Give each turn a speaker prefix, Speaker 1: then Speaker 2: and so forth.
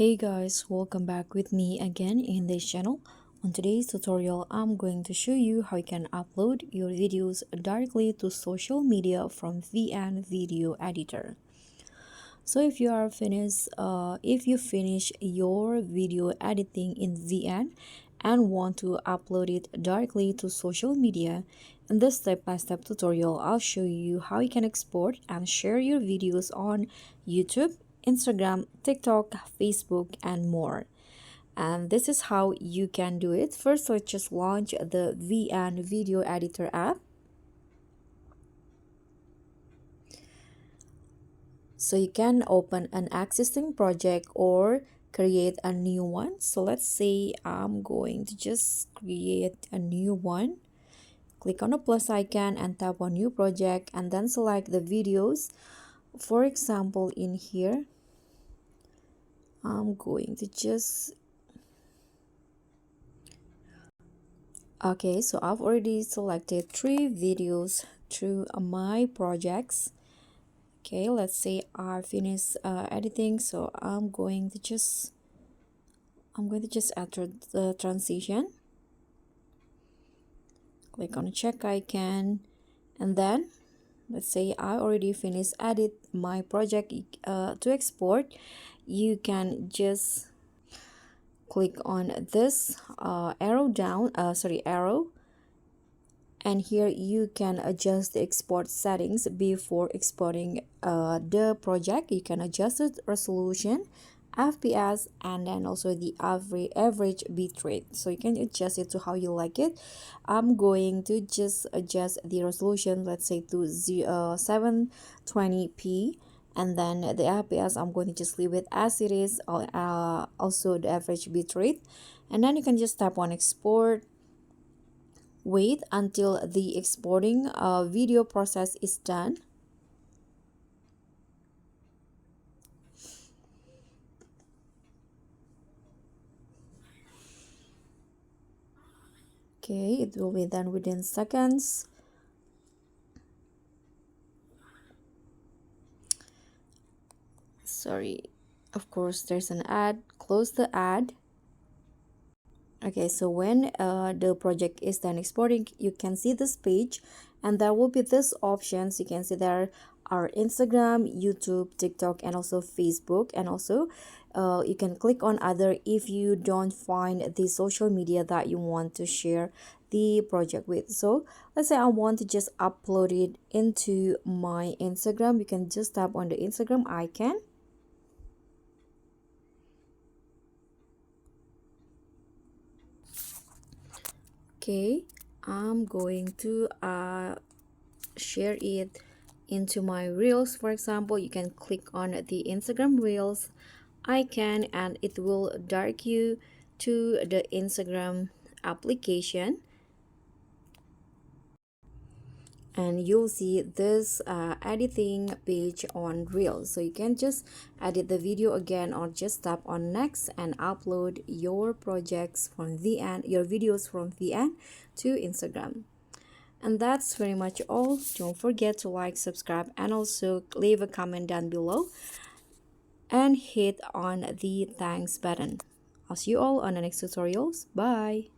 Speaker 1: Hey guys, welcome back with me again in this channel. On today's tutorial, I'm going to show you how you can upload your videos directly to social media from VN Video Editor. So if you finish your video editing in VN and want to upload it directly to social media, in this step-by-step tutorial, I'll show you how you can export and share your videos on YouTube, Instagram, TikTok, Facebook, and more. And this is how you can do it. First, let's just launch the VN Video Editor app. So you can open an existing project or create a new one. So let's say I'm going to just create a new one. Click on the plus icon and tap on new project and then select the videos. For example, in here, I'm going to just okay, so I've already selected 3 videos through my projects. Okay, let's say I finish editing, so I'm going to just enter the transition. Click on check icon, and then let's say I already finished edit my project. To export, you can just click on this arrow, and here you can adjust the export settings before exporting the project. You can adjust the resolution, fps, and then also the average bitrate, so you can adjust it to how you like it. I'm going to just adjust the resolution, let's say to 720p, and then the fps I'm going to just leave it as it is, also the average bitrate. And then you can just tap on export. Wait until the exporting video process is done. Okay, it will be done within seconds. Sorry, of course there's an ad. Close the ad. Okay, so when the project is done exporting, you can see this page, and there will be this options. You can see there are Instagram, YouTube, TikTok, and also Facebook, and also you can click on other if you don't find the social media that you want to share the project with. So let's say I want to just upload it into my Instagram. You can just tap on the Instagram icon. Okay, I'm going to share it into my reels. For example, you can click on the Instagram reels icon and it will direct you to the Instagram application, and you'll see this editing page on reels. So you can just edit the video again or just tap on next and upload your projects from VN, your videos from VN to Instagram. And that's very much all. Don't forget to like, subscribe, and also leave a comment down below and hit on the thanks button. I'll see you all on the next tutorials. Bye.